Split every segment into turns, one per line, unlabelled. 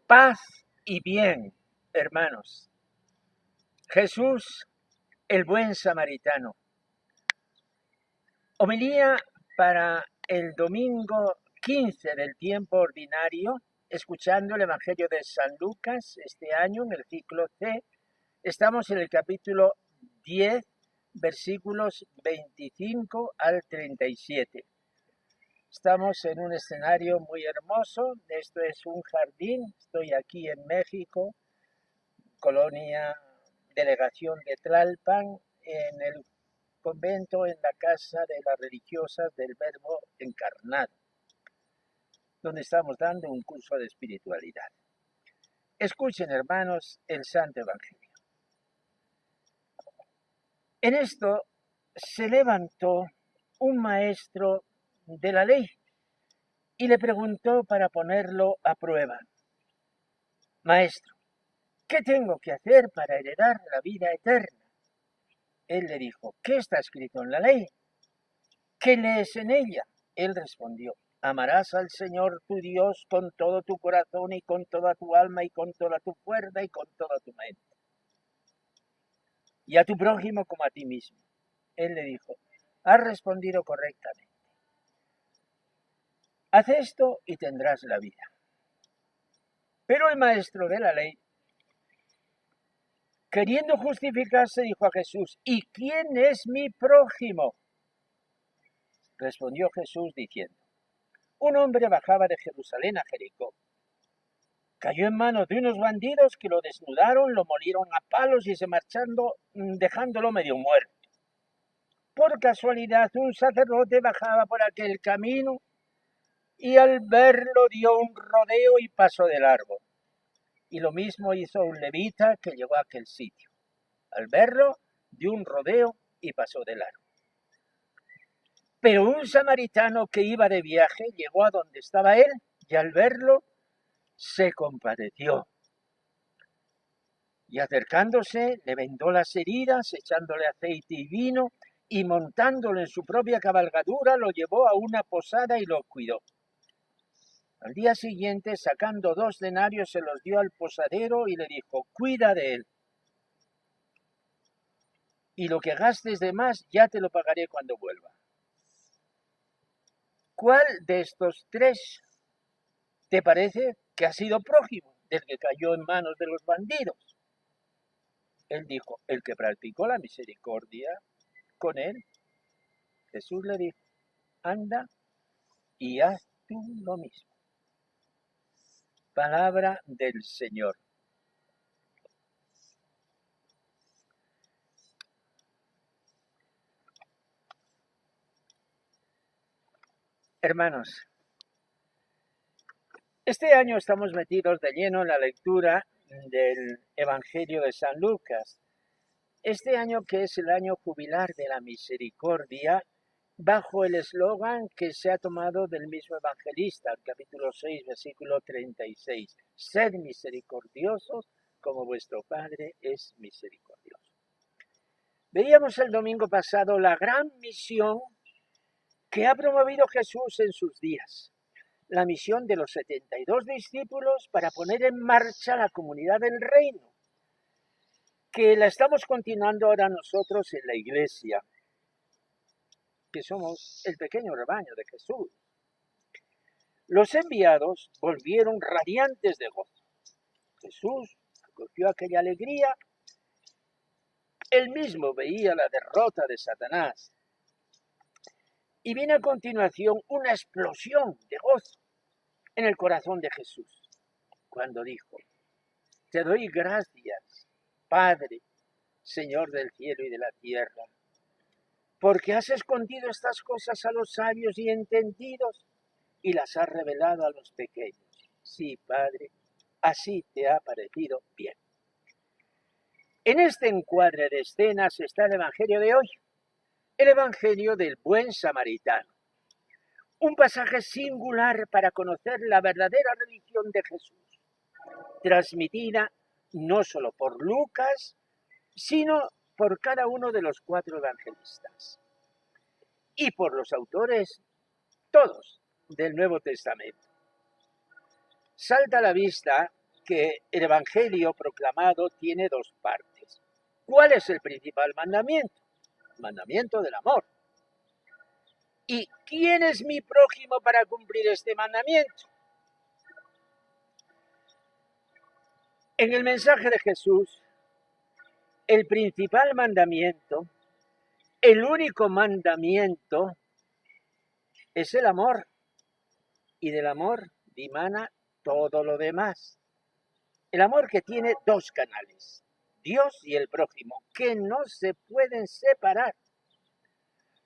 Paz y bien, hermanos. Jesús, el buen samaritano. Homilía para el domingo 15 del tiempo ordinario, escuchando el Evangelio de San Lucas este año en el ciclo C. Estamos en el capítulo 10, versículos 25 al 37. Estamos en un escenario muy hermoso. Esto es un jardín. Estoy aquí en México, colonia, delegación de Tlalpan, en el convento, en la casa de las religiosas del Verbo encarnado, donde estamos dando un curso de espiritualidad. Escuchen, hermanos, el Santo Evangelio. En esto se levantó un maestro de la ley y le preguntó para ponerlo a prueba: Maestro, ¿qué tengo que hacer para heredar la vida eterna? Él le dijo: ¿Qué está escrito en la ley? ¿Qué lees en ella? Él respondió: Amarás al Señor tu Dios con todo tu corazón y con toda tu alma y con toda tu fuerza y con toda tu mente, y a tu prójimo como a ti mismo. Él le dijo: Has respondido correctamente. Haz esto y tendrás la vida. Pero el maestro de la ley, queriendo justificarse, dijo a Jesús: ¿Y quién es mi prójimo? Respondió Jesús diciendo: Un hombre bajaba de Jerusalén a Jericó. Cayó en manos de unos bandidos que lo desnudaron, lo molieron a palos y se marchando, dejándolo medio muerto. Por casualidad, un sacerdote bajaba por aquel camino y al verlo dio un rodeo y pasó de largo. Y lo mismo hizo un levita que llegó a aquel sitio. Al verlo, dio un rodeo y pasó de largo. Pero un samaritano que iba de viaje llegó a donde estaba él y al verlo se compadeció. Y acercándose, le vendó las heridas, echándole aceite y vino, y montándolo en su propia cabalgadura, lo llevó a una posada y lo cuidó. Al día siguiente, sacando 2 denarios, se los dio al posadero y le dijo: Cuida de él, y lo que gastes de más ya te lo pagaré cuando vuelva. ¿Cuál de estos 3 te parece que ha sido prójimo del que cayó en manos de los bandidos? Él dijo: El que practicó la misericordia con él. Jesús le dijo: Anda y haz tú lo mismo. Palabra del Señor. Hermanos, este año estamos metidos de lleno en la lectura del Evangelio de San Lucas. Este año, que es el año jubilar de la misericordia, bajo el eslogan que se ha tomado del mismo evangelista, el capítulo 6, versículo 36. Sed misericordiosos como vuestro Padre es misericordioso. Veíamos el domingo pasado la gran misión que ha promovido Jesús en sus días. La misión de los 72 discípulos para poner en marcha la comunidad del reino, que la estamos continuando ahora nosotros en la iglesia, que somos el pequeño rebaño de Jesús. Los enviados volvieron radiantes de gozo. Jesús acogió aquella alegría. Él mismo veía la derrota de Satanás. Y viene a continuación una explosión de gozo en el corazón de Jesús, cuando dijo: Te doy gracias, Padre, Señor del cielo y de la tierra, porque has escondido estas cosas a los sabios y entendidos y las has revelado a los pequeños. Sí, Padre, así te ha parecido bien. En este encuadre de escenas está el Evangelio de hoy, el Evangelio del buen samaritano. Un pasaje singular para conocer la verdadera religión de Jesús, transmitida no solo por Lucas, sino por cada uno de los 4 evangelistas y por los autores todos del Nuevo Testamento. Salta a la vista que el Evangelio proclamado tiene dos partes. ¿Cuál es el principal mandamiento? El mandamiento del amor. ¿Y quién es mi prójimo para cumplir este mandamiento? En el mensaje de Jesús, el principal mandamiento, el único mandamiento, es el amor. Y del amor dimana todo lo demás. El amor que tiene dos canales, Dios y el prójimo, que no se pueden separar.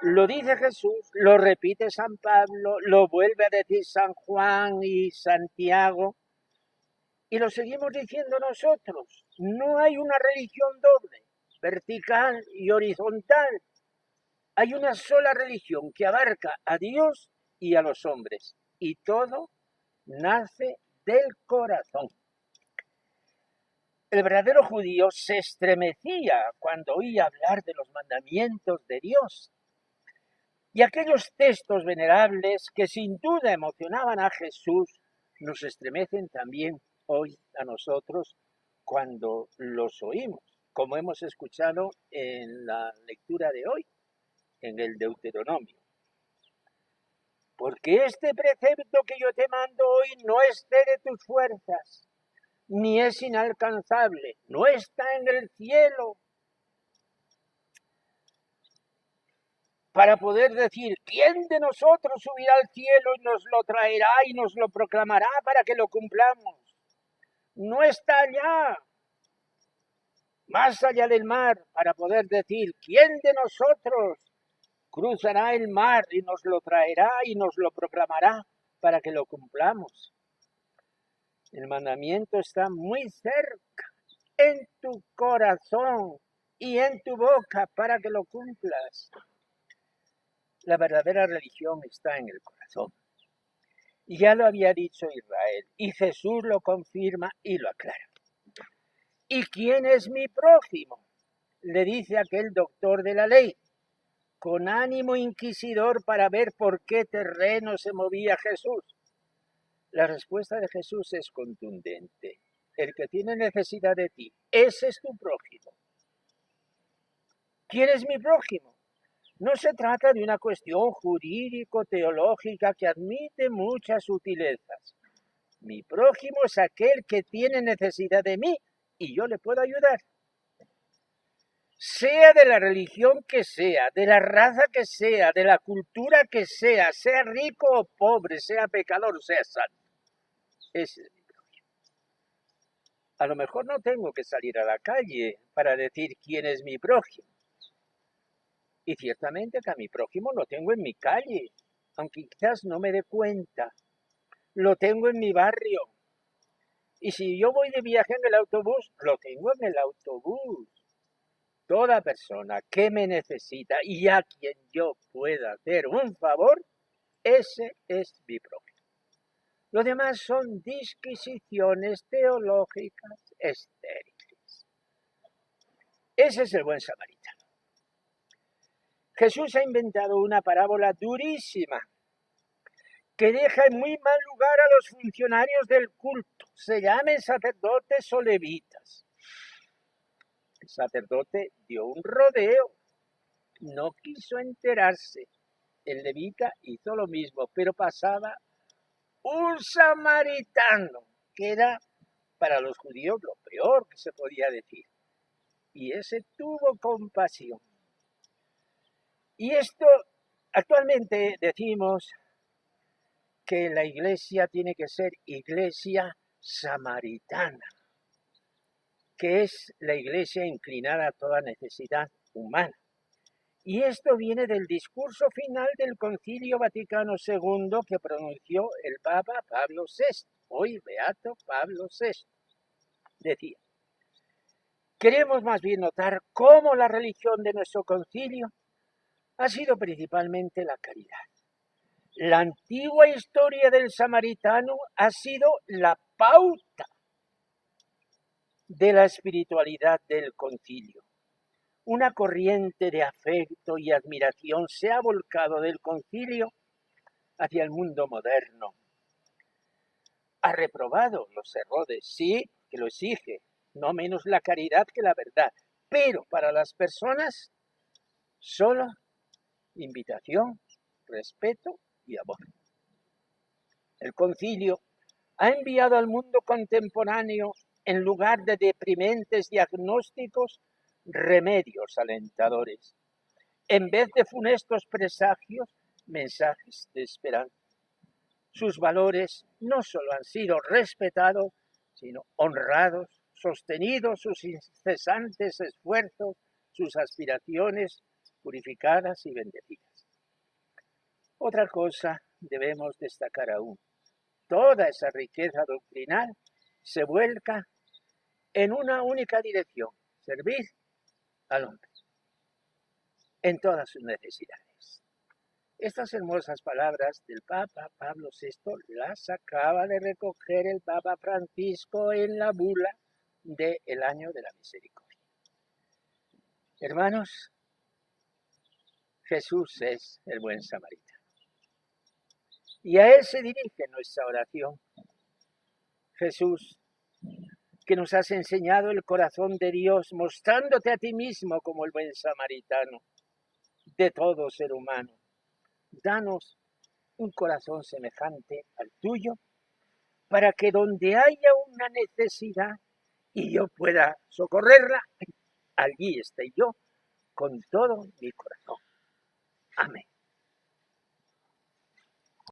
Lo dice Jesús, lo repite San Pablo, lo vuelve a decir San Juan y Santiago, y lo seguimos diciendo nosotros. No hay una religión doble, vertical y horizontal. Hay una sola religión que abarca a Dios y a los hombres, y todo nace del corazón. El verdadero judío se estremecía cuando oía hablar de los mandamientos de Dios. Y aquellos textos venerables que sin duda emocionaban a Jesús, nos estremecen también hoy a nosotros cuando los oímos, como hemos escuchado en la lectura de hoy, en el Deuteronomio. Porque este precepto que yo te mando hoy no excede tus fuerzas, ni es inalcanzable, no está en el cielo, para poder decir, ¿quién de nosotros subirá al cielo y nos lo traerá y nos lo proclamará para que lo cumplamos? No está allá, más allá del mar, para poder decir, ¿quién de nosotros cruzará el mar y nos lo traerá y nos lo proclamará para que lo cumplamos? El mandamiento está muy cerca, en tu corazón y en tu boca para que lo cumplas. La verdadera religión está en el corazón. Y ya lo había dicho Israel, y Jesús lo confirma y lo aclara. ¿Y quién es mi prójimo? Le dice aquel doctor de la ley, con ánimo inquisidor para ver por qué terreno se movía Jesús. La respuesta de Jesús es contundente. El que tiene necesidad de ti, ese es tu prójimo. ¿Quién es mi prójimo? No se trata de una cuestión jurídico-teológica que admite muchas sutilezas. Mi prójimo es aquel que tiene necesidad de mí y yo le puedo ayudar. Sea de la religión que sea, de la raza que sea, de la cultura que sea rico o pobre, sea pecador o sea santo. Ese es mi prójimo. A lo mejor no tengo que salir a la calle para decir quién es mi prójimo. Y ciertamente que a mi prójimo lo tengo en mi calle, aunque quizás no me dé cuenta. Lo tengo en mi barrio. Y si yo voy de viaje en el autobús, lo tengo en el autobús. Toda persona que me necesita y a quien yo pueda hacer un favor, ese es mi prójimo. Lo demás son disquisiciones teológicas estériles. Ese es el buen samaritano. Jesús ha inventado una parábola durísima que deja en muy mal lugar a los funcionarios del culto, se llamen sacerdotes o levitas. El sacerdote dio un rodeo, no quiso enterarse. El levita hizo lo mismo, pero pasaba un samaritano, que era para los judíos lo peor que se podía decir. Y ese tuvo compasión. Y esto, actualmente decimos que la iglesia tiene que ser iglesia samaritana, que es la iglesia inclinada a toda necesidad humana. Y esto viene del discurso final del Concilio Vaticano II que pronunció el Papa Pablo VI, hoy Beato Pablo VI. Decía, queremos más bien notar cómo la religión de nuestro concilio ha sido principalmente la caridad. La antigua historia del samaritano ha sido la pauta de la espiritualidad del concilio. Una corriente de afecto y admiración se ha volcado del concilio hacia el mundo moderno. ha reprobado los errores, sí, que lo exige, no menos la caridad que la verdad, pero para las personas solo invitación, respeto y amor. El concilio ha enviado al mundo contemporáneo, en lugar de deprimentes diagnósticos, remedios alentadores. En vez de funestos presagios, mensajes de esperanza. Sus valores no solo han sido respetados, sino honrados, sostenidos sus incesantes esfuerzos, sus aspiraciones purificadas y bendecidas. Otra cosa debemos destacar aún. Toda esa riqueza doctrinal se vuelca en una única dirección: servir al hombre en todas sus necesidades. Estas hermosas palabras del Papa Pablo VI las acaba de recoger el Papa Francisco en la bula del Año de la Misericordia. Hermanos, Jesús es el buen samaritano. Y a Él se dirige nuestra oración. Jesús, que nos has enseñado el corazón de Dios, mostrándote a ti mismo como el buen samaritano de todo ser humano. Danos un corazón semejante al tuyo, para que donde haya una necesidad y yo pueda socorrerla, allí esté yo con todo mi corazón. Amén.